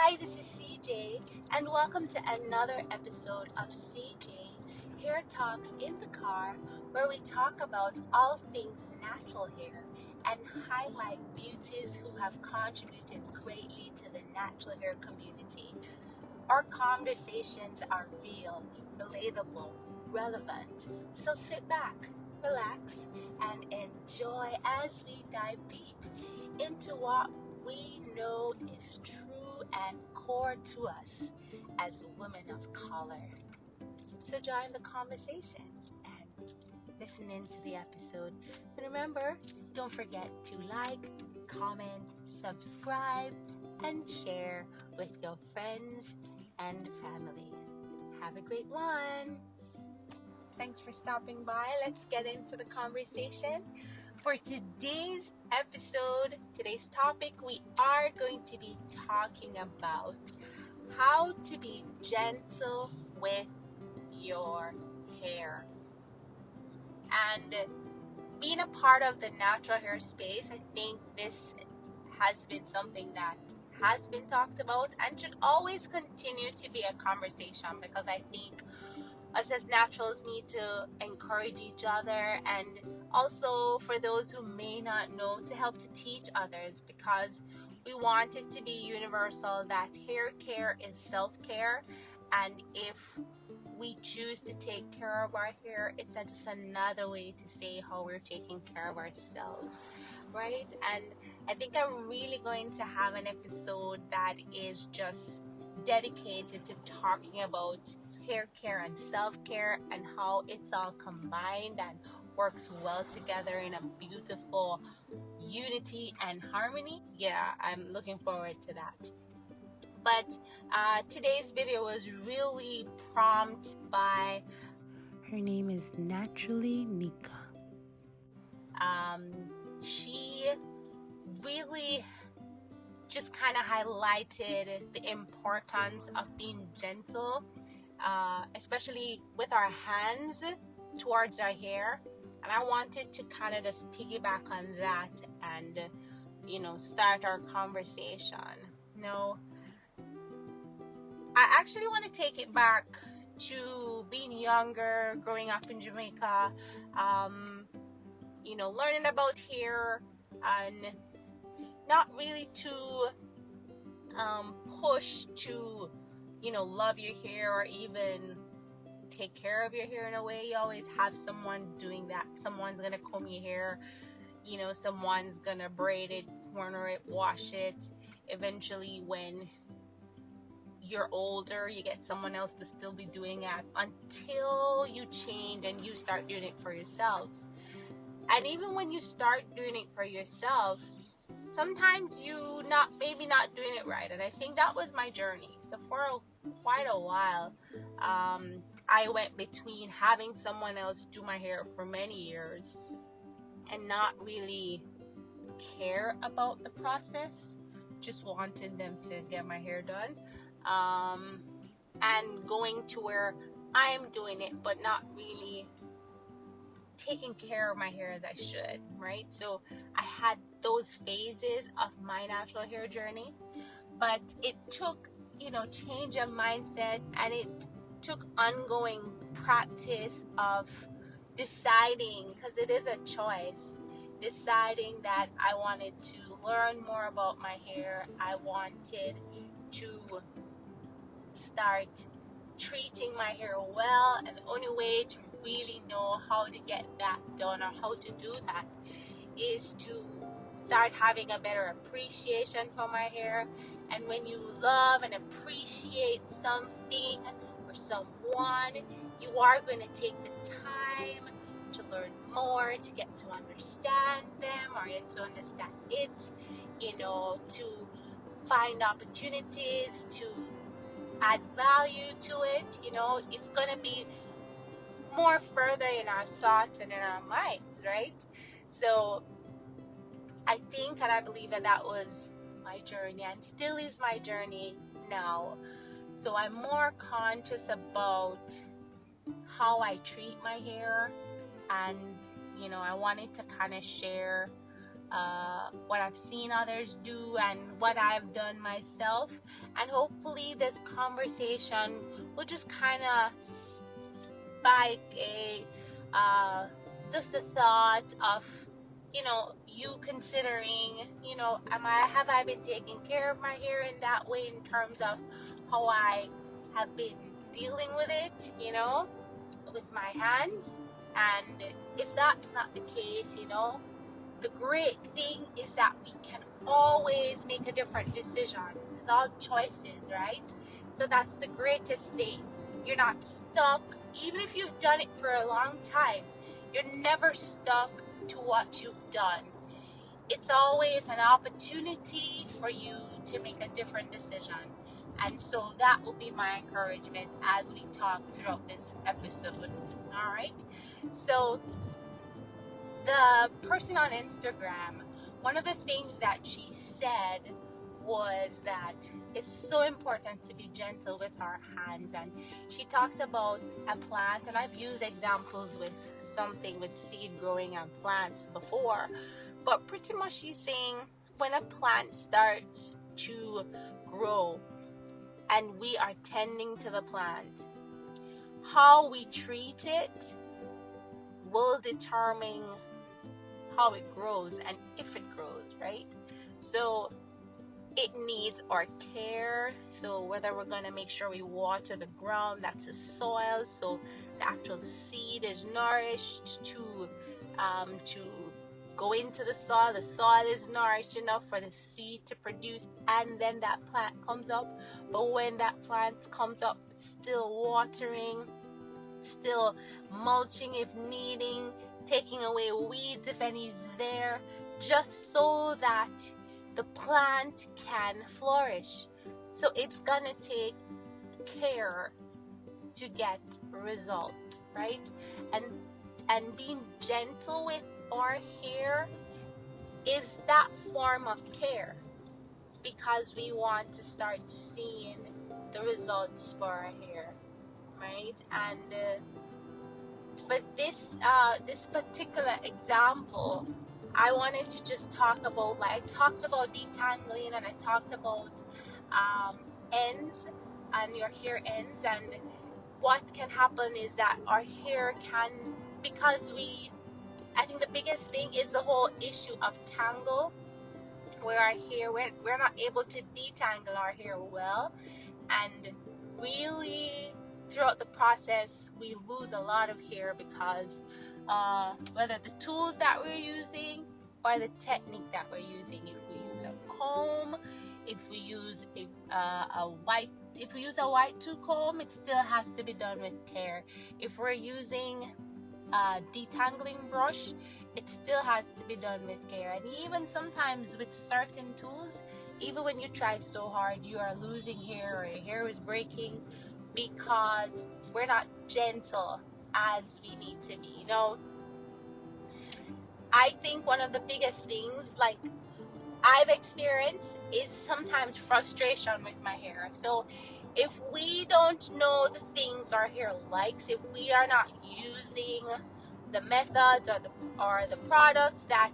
Hi, this is CJ, and welcome to another episode of CJ Hair Talks in the Car, where we talk about all things natural hair and highlight beauties who have contributed greatly to the natural hair community. Our conversations are real, relatable, relevant, so sit back, relax, and enjoy as we dive deep into what we know is true and core to us as women of color. So join the conversation and listen into the episode. And remember, don't forget to like, comment, subscribe, and share with your friends and family. Have a great one. Thanks for stopping by. Let's get into the conversation. For today's episode, today's topic, we are going to be talking about how to be gentle with your hair. And being a part of the natural hair space, I think this has been something that has been talked about and should always continue to be a conversation, because I think us as naturals need to encourage each other, and also for those who may not know, to help to teach others, because we want it to be universal that hair care is self-care, and if we choose to take care of our hair, it's just another way to say how we're taking care of ourselves, right? And I think I'm really going to have an episode that is just dedicated to talking about hair care and self-care and how it's all combined and works well together in a beautiful unity and harmony. Yeah, I'm looking forward to that. But today's video was really prompted by, her name is Naturally Nika. She really just kind of highlighted the importance of being gentle, especially with our hands towards our hair. And I wanted to kind of just piggyback on that and, start our conversation. I actually want to take it back to being younger, growing up in Jamaica, learning about hair, and not really too push to, love your hair or even take care of your hair in a way. You always have someone doing that. Someone's gonna comb your hair, someone's gonna braid it, corner it, wash it. Eventually, when you're older, you get someone else to still be doing that until you change and you start doing it for yourselves. And even when you start doing it for yourself, sometimes you maybe not doing it right. And I think that was my journey. So for quite a while, I went between having someone else do my hair for many years and not really care about the process, just wanted them to get my hair done, and going to where I'm doing it but not really taking care of my hair as I should, right? So I had those phases of my natural hair journey, but it took, change of mindset, and it took ongoing practice of deciding, because it is a choice, deciding that I wanted to learn more about my hair. I wanted to start treating my hair well, and the only way to really know how to get that done or how to do that is to start having a better appreciation for my hair. And when you love and appreciate something or someone, you are going to take the time to learn more, to get to understand them or get to understand it, to find opportunities to add value to it. It's going to be more further in our thoughts and in our minds, right? So I think and I believe that was my journey and still is my journey now. So I'm more conscious about how I treat my hair, and I wanted to kind of share what I've seen others do and what I've done myself. And hopefully this conversation will just kind of spike just the thought of, you considering, have I been taking care of my hair in that way in terms of how I have been dealing with it, with my hands. And if that's not the case, the great thing is that we can always make a different decision. It's all choices, right? So that's the greatest thing. You're not stuck. Even if you've done it for a long time, you're never stuck to what you've done. It's always an opportunity for you to make a different decision. And so that will be my encouragement as we talk throughout this episode. All right? So the person on Instagram, one of the things that she said was that it's so important to be gentle with our hands. And she talked about a plant, and I've used examples with something with seed growing on plants before, but pretty much she's saying when a plant starts to grow and we are tending to the plant, how we treat it will determine how it grows and if it grows, right? So it needs our care. So whether we're going to make sure we water the ground, that's the soil, so the actual seed is nourished to go into the soil is nourished enough for the seed to produce, and then that plant comes up. But when that plant comes up, still watering, still mulching if needing, taking away weeds if any's there, just so that the plant can flourish. So it's gonna take care to get results, right? And being gentle with our hair is that form of care, because we want to start seeing the results for our hair, right? And but this particular example, I wanted to just talk about, I talked about detangling, and I talked about ends and your hair ends. And what can happen is that our hair can, because I think the biggest thing is the whole issue of tangle, where our hair, we're not able to detangle our hair well, and really throughout the process we lose a lot of hair because whether the tools that we're using or the technique that we're using, if we use a comb, if we use a white tooth comb, it still has to be done with care. If we're using a detangling brush, it still has to be done with care. And even sometimes with certain tools, even when you try so hard, you are losing hair or your hair is breaking because we're not gentle as we need to be. I think one of the biggest things, like I've experienced, is sometimes frustration with my hair. So if we don't know the things our hair likes, if we are not using the methods or the products that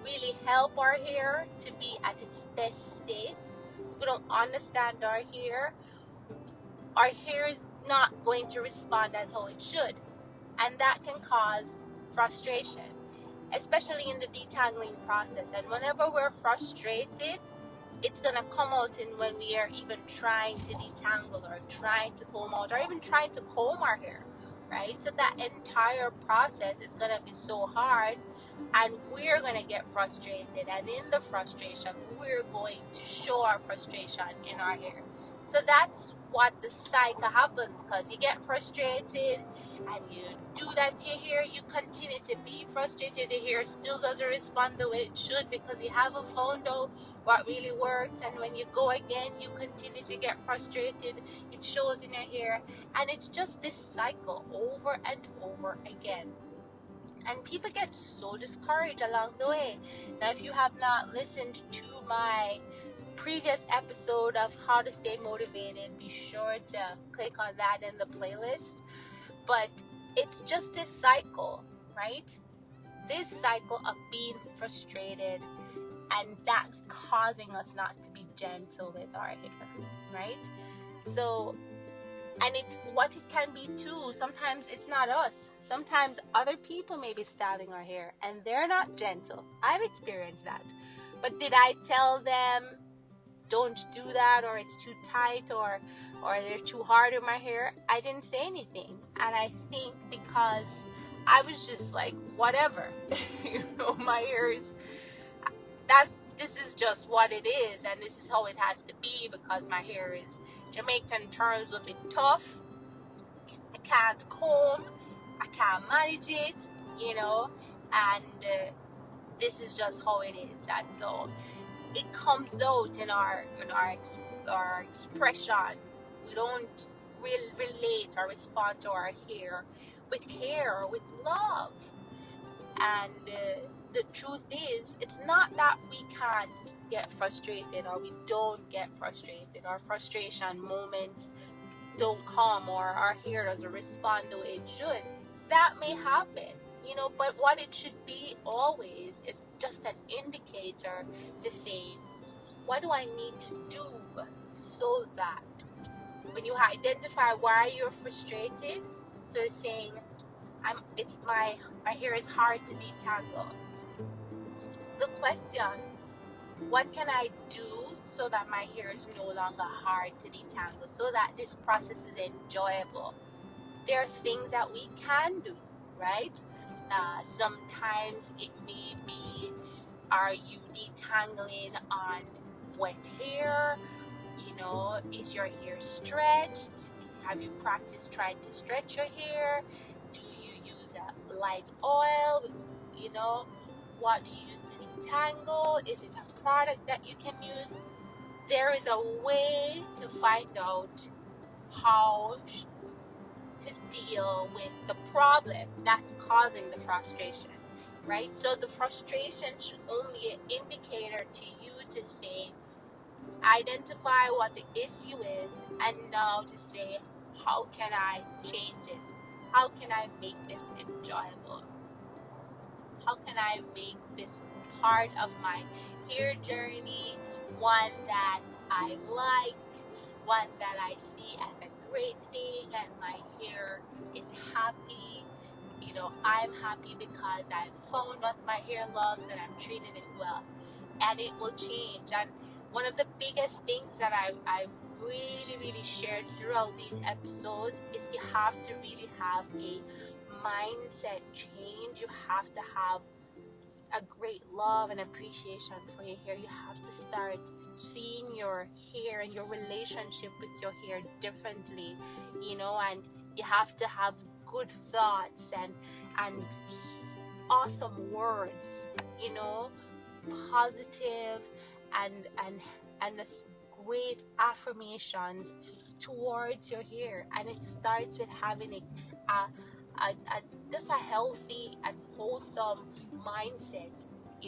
really help our hair to be at its best state, if we don't understand our hair is not going to respond as how it should, and that can cause frustration, especially in the detangling process. And whenever we're frustrated, it's gonna come out in when we are even trying to detangle or trying to comb out or even trying to comb our hair, right? So that entire process is gonna be so hard, and we're gonna get frustrated, and in the frustration we're going to show our frustration in our hair. So that's what the cycle happens, because you get frustrated and you do that to your hair, you continue to be frustrated, the hair still doesn't respond the way it should because you haven't found out what really works, and when you go again you continue to get frustrated, it shows in your hair, and it's just this cycle over and over again. And people get so discouraged along the way. Now, if you have not listened to my previous episode of how to stay motivated, be sure to click on that in the playlist. But it's just this cycle, right? this cycle of being frustrated, and that's causing us not to be gentle with our hair, right? So, and it's what it can be too. Sometimes it's not us. Sometimes other people may be styling our hair and they're not gentle. I've experienced that. But did I tell them don't do that, or it's too tight, or they're too hard on my hair? I didn't say anything. And I think because I was just like, whatever. My hair is this is just what it is, and this is how it has to be because my hair is Jamaican terms a bit tough. I can't comb, I can't manage it, and this is just how it is. And so it comes out in our expression. We don't relate or respond to our hair with care or with love. And the truth is, it's not that we can't get frustrated or we don't get frustrated, or frustration moments don't come, or our hair doesn't respond the way it should. That may happen, but what it should be always is just an indicator to say, what do I need to do so that when you identify why you're frustrated, so it's saying, my hair is hard to detangle. The question, what can I do so that my hair is no longer hard to detangle, so that this process is enjoyable? There are things that we can do, right? Sometimes it may be, are you detangling on wet hair? Is your hair stretched? Have you practiced trying to stretch your hair? Do you use a light oil? What do you use to detangle? Is it a product that you can use? There is a way to find out how to deal with the problem that's causing the frustration, right? So the frustration should only be an indicator to you to say, identify what the issue is, and now to say, how can I change this? How can I make this enjoyable? How can I make this part of my hair journey one that I like, one that I see as a great thing, and my hair is happy? I'm happy because I've found what my hair loves and I'm treating it well, and it will change. And one of the biggest things that I've really shared throughout these episodes is you have to really have a mindset change. You have to have a great love and appreciation for your hair. You have to start seeing your hair and your relationship with your hair differently, and you have to have good thoughts and awesome words, positive and great affirmations towards your hair. And it starts with having just a healthy and wholesome mindset,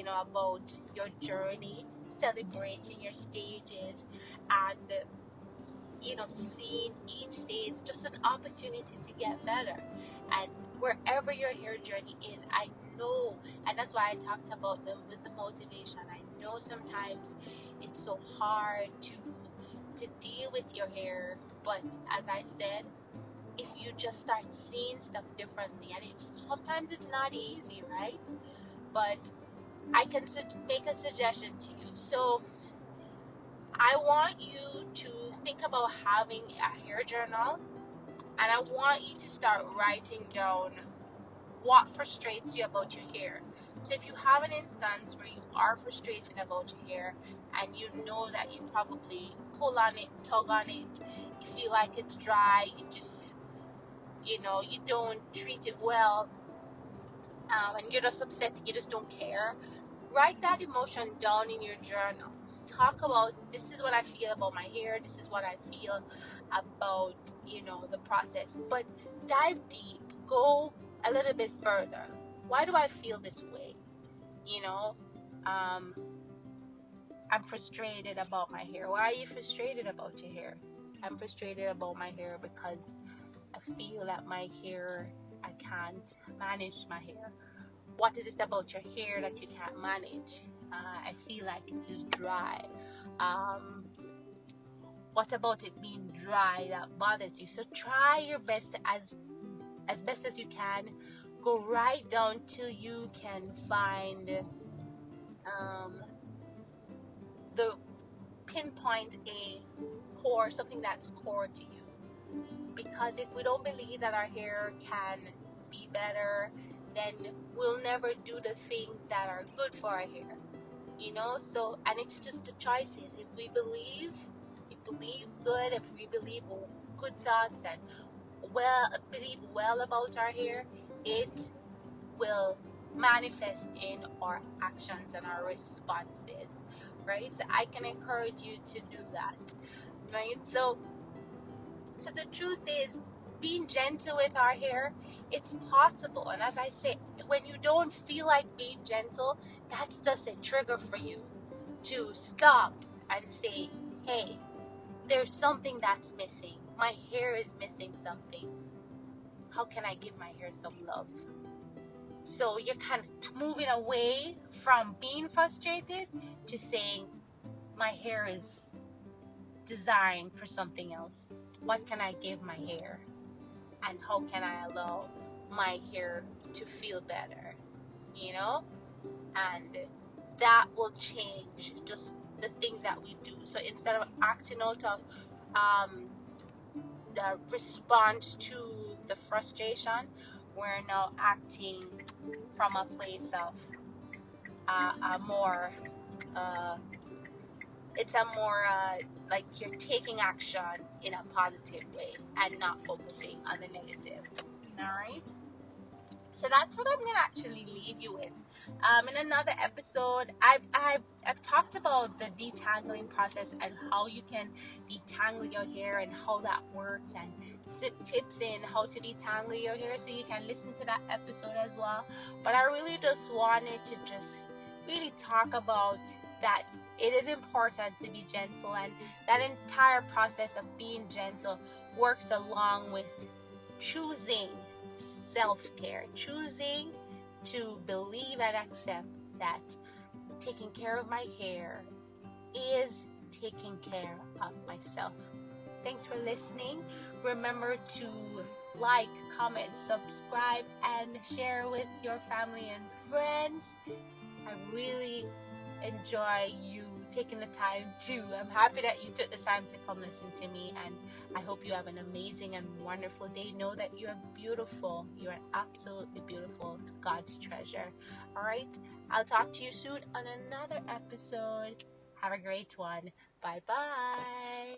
about your journey, celebrating your stages, and seeing each stage just an opportunity to get better. And wherever your hair journey is, I know, and that's why I talked about them with the motivation. I know sometimes it's so hard to deal with your hair, but as I said, if you just start seeing stuff differently, and sometimes it's not easy, right? But I can make a suggestion to you. So I want you to think about having a hair journal, and I want you to start writing down what frustrates you about your hair. So if you have an instance where you are frustrated about your hair, and you know that you probably pull on it, tug on it, you feel like it's dry, you just, you don't treat it well, and you're just upset, you just don't care, write that emotion down in your journal. Talk about, this is what I feel about my hair, this is what I feel about, the process. But dive deep, go a little bit further. Why do I feel this way? I'm frustrated about my hair. Why are you frustrated about your hair? I'm frustrated about my hair because I feel that my hair, I can't manage my hair. What is it about your hair that you can't manage? I feel like it is dry. What about it being dry that bothers you? So try your best as best as you can. Go right down till you can find the pinpoint a core, something that's core to you. Because if we don't believe that our hair can be better, then we'll never do the things that are good for our hair. So, and it's just the choices. If we believe good, if we believe good thoughts and believe well about our hair, it will manifest in our actions and our responses, right? So I can encourage you to do that, right? So the truth is, being gentle with our hair, it's possible. And as I say, when you don't feel like being gentle, that's just a trigger for you to stop and say, hey, there's something that's missing. My hair is missing something. How can I give my hair some love? So you're kind of moving away from being frustrated to saying, my hair is designed for something else. What can I give my hair? And how can I allow my hair to feel better? And that will change just the things that we do. So instead of acting out of the response to the frustration, we're now acting from a place of a more it's a more like you're taking action in a positive way and not focusing on the negative. All right, so that's what I'm gonna actually leave you with. In another episode, I've talked about the detangling process and how you can detangle your hair and how that works, and tips in how to detangle your hair. So you can listen to that episode as well. But I really just wanted to really talk about that it is important to be gentle, and that entire process of being gentle works along with choosing self-care, choosing to believe and accept that taking care of my hair is taking care of myself. Thanks for listening. Remember to like, comment, subscribe, and share with your family and friends. I really enjoy you taking the time I'm happy that you took the time to come listen to me, and I hope you have an amazing and wonderful day. Know that you're beautiful. You're absolutely beautiful. God's treasure. All right. I'll talk to you soon on another episode. Have a great one. Bye-bye.